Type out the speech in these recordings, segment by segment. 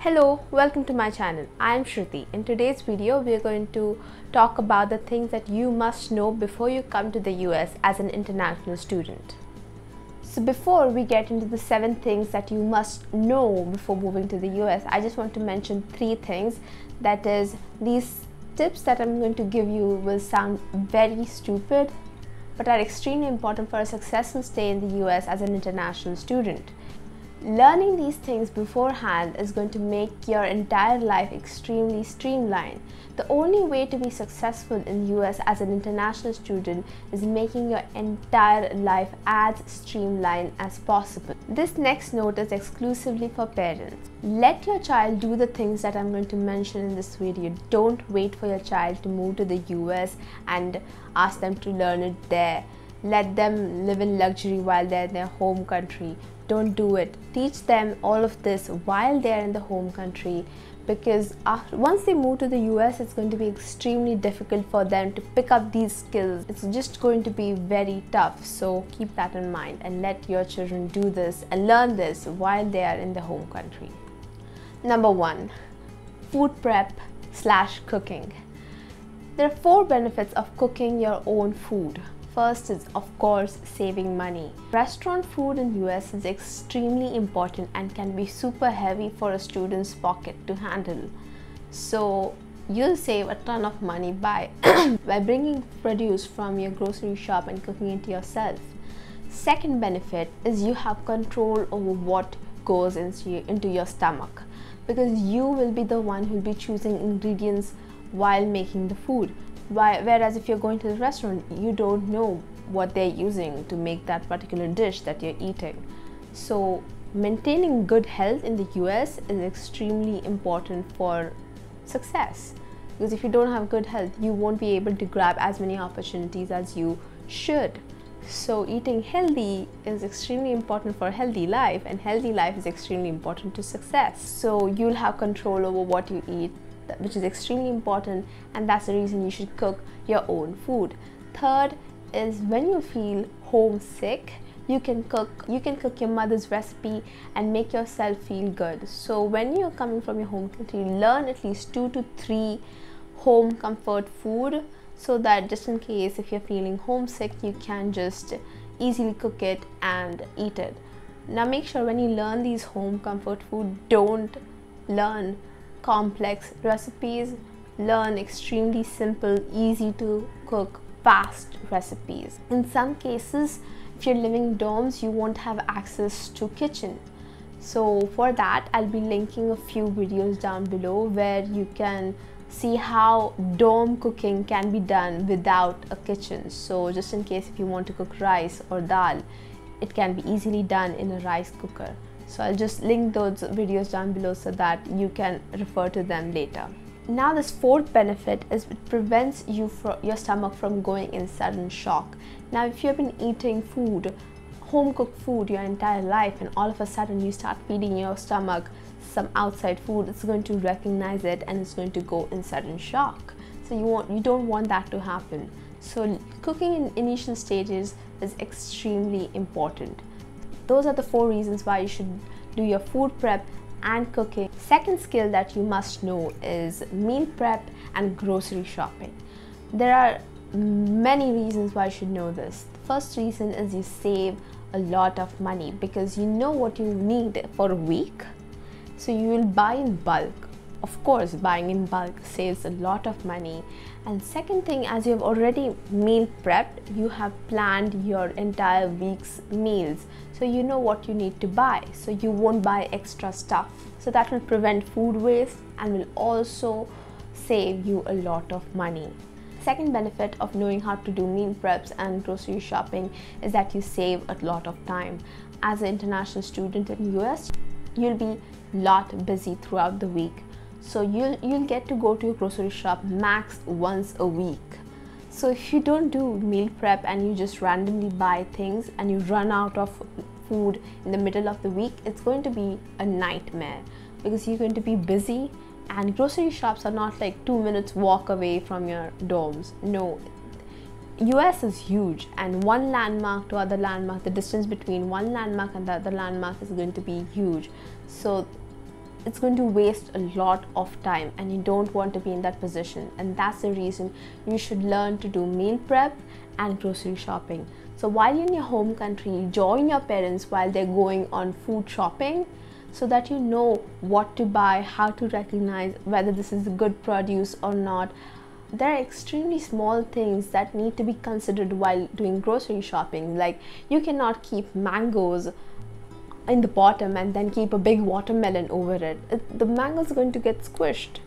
Hello, welcome to my channel. I am Shruti. In today's video, we are going to talk about the things that you must know before you come to the US as an international student. So before we get into the 7 things that you must know before moving to the US, I just want to mention 3 things. That is, these tips that I'm going to give you will sound very stupid, but are extremely important for a successful stay in the US as an international student. Learning these things beforehand is going to make your entire life extremely streamlined. The only way to be successful in the US as an international student is making your entire life as streamlined as possible. This next note is exclusively for parents. Let your child do the things that I'm going to mention in this video. Don't wait for your child to move to the US and ask them to learn it there. Let them live in luxury while they're in their home country. Don't do it. Teach them all of this while they're in the home country, because once they move to the US, it's going to be extremely difficult for them to pick up these skills. It's just going to be very tough. So keep that in mind and let your children do this and learn this while they are in the home country. Number 1, food prep / cooking. There are 4 benefits of cooking your own food. First is, of course, saving money. Restaurant food in US is extremely important and can be super heavy for a student's pocket to handle. So you'll save a ton of money by bringing produce from your grocery shop and cooking it yourself. Second benefit is you have control over what goes into your stomach, because you will be the one who will be choosing ingredients while making the food. Whereas if you're going to the restaurant, you don't know what they're using to make that particular dish that you're eating. So maintaining good health in the US is extremely important for success, because if you don't have good health, you won't be able to grab as many opportunities as you should. So eating healthy is extremely important for a healthy life, and healthy life is extremely important to success. So you'll have control over what you eat, which is extremely important, and that's the reason you should cook your own food. Third is, when you feel homesick, you can cook your mother's recipe and make yourself feel good. So when you're coming from your home country, learn at least 2 to 3 home comfort food, so that just in case if you're feeling homesick, you can just easily cook it and eat it. Now make sure when you learn these home comfort food, don't learn complex recipes. Learn extremely simple, easy to cook, fast recipes. In some cases, if you're living in dorms, you won't have access to kitchen. So for that, I'll be linking a few videos down below where you can see how dorm cooking can be done without a kitchen. So just in case if you want to cook rice or dal, it can be easily done in a rice cooker. So I'll just link those videos down below so that you can refer to them later. Now this 4th benefit is, it prevents your stomach from going in sudden shock. Now if you've been eating food, home cooked food your entire life, and all of a sudden you start feeding your stomach some outside food, it's going to recognize it and it's going to go in sudden shock. So you don't want that to happen. So cooking in initial stages is extremely important. Those are the 4 reasons why you should do your food prep and cooking. Second skill that you must know is meal prep and grocery shopping. There are many reasons why you should know this. The first reason is you save a lot of money, because you know what you need for a week. So you will buy in bulk. Of course, buying in bulk saves a lot of money. And second thing, as you have already meal prepped, you have planned your entire week's meals. So you know what you need to buy. So you won't buy extra stuff. So that will prevent food waste and will also save you a lot of money. Second benefit of knowing how to do meal preps and grocery shopping is that you save a lot of time. As an international student in the US, you'll be a lot busy throughout the week. So you'll get to go to your grocery shop max once a week. So if you don't do meal prep and you just randomly buy things and you run out of food in the middle of the week, it's going to be a nightmare, because you're going to be busy, and grocery shops are not like 2 minutes walk away from your dorms. No, US is huge, and one landmark to other landmark, the distance between one landmark and the other landmark is going to be huge. So it's going to waste a lot of time, and you don't want to be in that position. And that's the reason you should learn to do meal prep and grocery shopping. So while you're in your home country, join your parents while they're going on food shopping, so that you know what to buy, how to recognize whether this is good produce or not. There are extremely small things that need to be considered while doing grocery shopping. Like, you cannot keep mangoes in the bottom and then keep a big watermelon over it. The mango is going to get squished.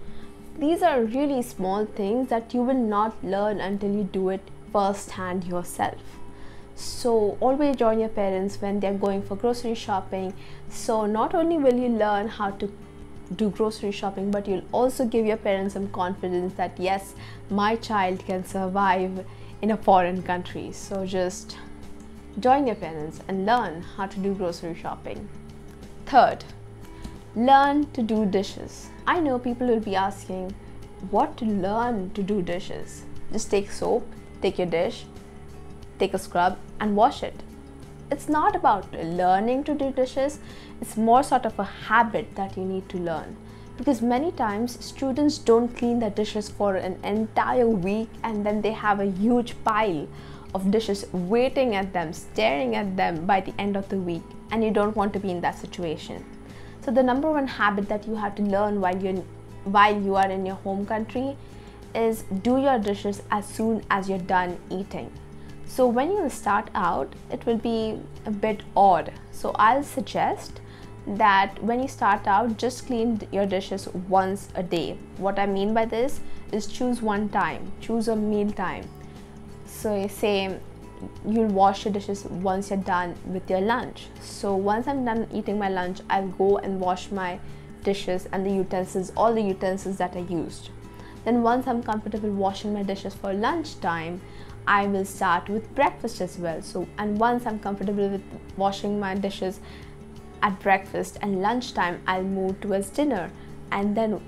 These are really small things that you will not learn until you do it firsthand yourself. So always join your parents when they're going for grocery shopping. So not only will you learn how to do grocery shopping, but you'll also give your parents some confidence that yes, my child can survive in a foreign country. So just join your parents and learn how to do grocery shopping. Third, learn to do dishes. I know people will be asking, what to learn to do dishes? Just take soap, take your dish, take a scrub and wash it. It's not about learning to do dishes, it's more sort of a habit that you need to learn. Because many times students don't clean their dishes for an entire week, and then they have a huge pile of dishes waiting at them, staring at them by the end of the week, and you don't want to be in that situation. So the number one habit that you have to learn while you are in your home country is do your dishes as soon as you're done eating. So when you start out, it will be a bit odd. So I'll suggest that when you start out, just clean your dishes once a day. What I mean by this is choose one time, choose a meal time. So you say you'll wash your dishes once you're done with your lunch. So once I'm done eating my lunch, I'll go and wash my dishes and the utensils, all the utensils that I used. Then once I'm comfortable washing my dishes for lunchtime, I will start with breakfast as well. And once I'm comfortable with washing my dishes at breakfast and lunchtime, I'll move towards dinner, and then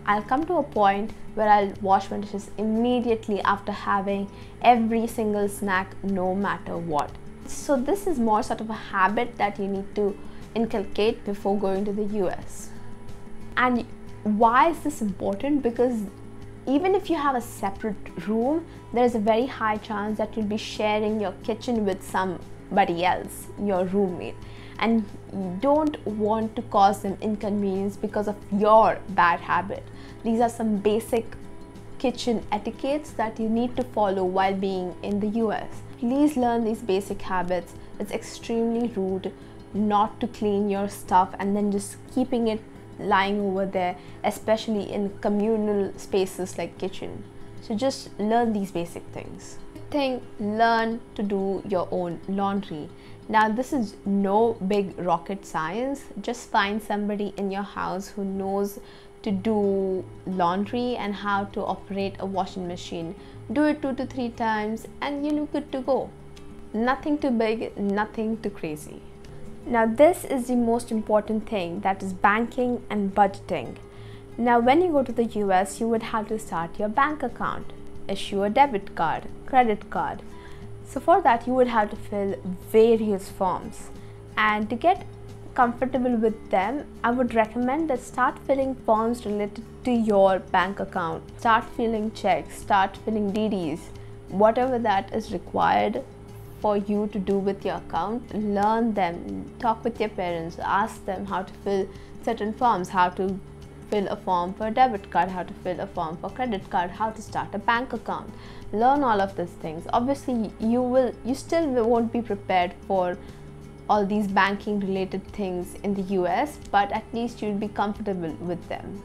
I'll come to a point where I'll wash my dishes immediately after having every single snack, no matter what. So this is more sort of a habit that you need to inculcate before going to the US. And why is this important? Because even if you have a separate room, there's a very high chance that you'll be sharing your kitchen with somebody else, your roommate, and you don't want to cause them inconvenience because of your bad habit. These are some basic kitchen etiquettes that you need to follow while being in the US. Please learn these basic habits. It's extremely rude not to clean your stuff and then just keeping it lying over there, especially in communal spaces like kitchen. So just learn these basic things. Learn to do your own laundry. Now this is no big rocket science. Just find somebody in your house who knows to do laundry and how to operate a washing machine. Do it 2 to 3 times and you'll be good to go. Nothing too big, nothing too crazy. Now this is the most important thing, that is banking and budgeting. Now when you go to the US, you would have to start your bank account, issue a debit card, credit card. So for that you would have to fill various forms, and to get comfortable with them, I would recommend that start filling forms related to your bank account. Start filling checks, start filling DDs, whatever that is required for you to do with your account. Learn them, talk with your parents, ask them how to fill certain forms, how to fill a form for a debit card, how to fill a form for credit card, how to start a bank account. Learn all of these things. Obviously you still won't be prepared for all these banking related things in the US, but at least you'll be comfortable with them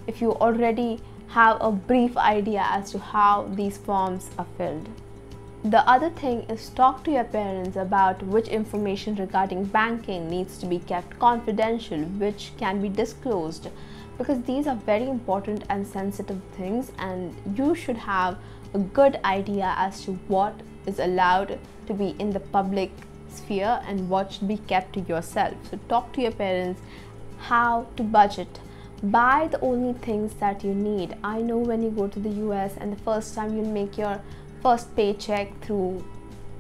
if you already have a brief idea as to how these forms are filled. The other thing is talk to your parents about which information regarding banking needs to be kept confidential, which can be disclosed, because these are very important and sensitive things, and you should have a good idea as to what is allowed to be in the public sphere and what should be kept to yourself. So talk to your parents how to budget. Buy the only things that you need. I know when you go to the US and the first time you'll make your first paycheck through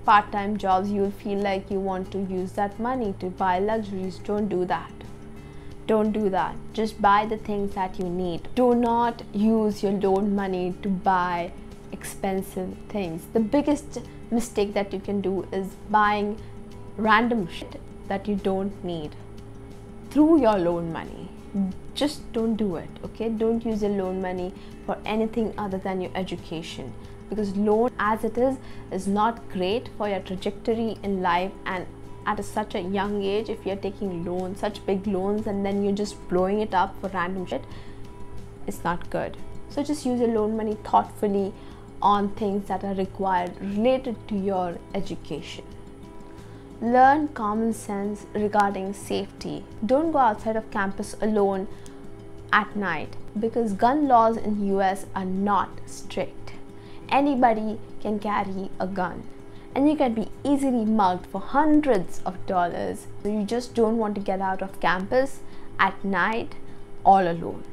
part-time jobs, you'll feel like you want to use that money to buy luxuries. Don't do that. Don't do that. Just buy the things that you need. Do not use your loan money to buy expensive things. The biggest mistake that you can do is buying random shit that you don't need through your loan money. Just don't do it, okay? Don't use your loan money for anything other than your education, because loan as it is not great for your trajectory in life. And at such a young age, if you're taking loans, such big loans, and then you're just blowing it up for random shit, it's not good. So just use your loan money thoughtfully on things that are required related to your education. Learn common sense regarding safety. Don't go outside of campus alone at night, because gun laws in US are not strict. Anybody can carry a gun, and you can be easily mugged for hundreds of dollars. So you just don't want to get out of campus at night all alone.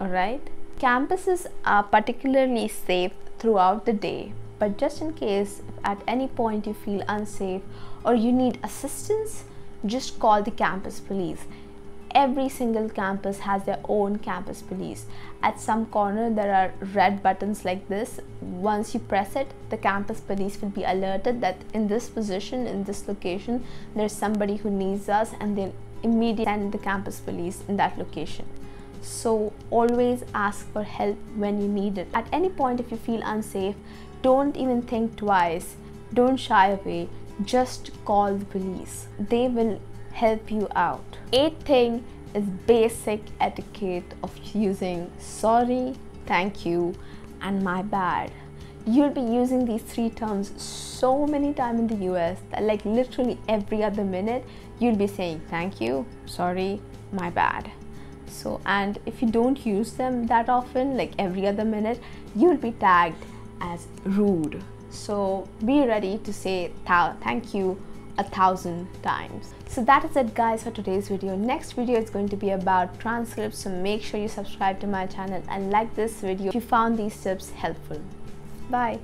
Alright? Campuses are particularly safe throughout the day, but just in case at any point you feel unsafe or you need assistance, just call the campus police. Every single campus has their own campus police. At some corner there are red buttons like this. Once you press it, the campus police will be alerted that in this position, in this location, there's somebody who needs us, and they'll immediately send the campus police in that location. So always ask for help when you need it. At any point if you feel unsafe, don't even think twice. Don't shy away. Just call the police. They will help you out. 8th thing is basic etiquette of using sorry, thank you, and my bad. You'll be using these 3 terms so many times in the US that like literally every other minute you'll be saying thank you, sorry, my bad. So, and if you don't use them that often, like every other minute, you'll be tagged as rude. So be ready to say thank you 1,000 times. So that is it guys for today's video. Next video is going to be about transcripts, so make sure you subscribe to my channel and like this video if you found these tips helpful. Bye.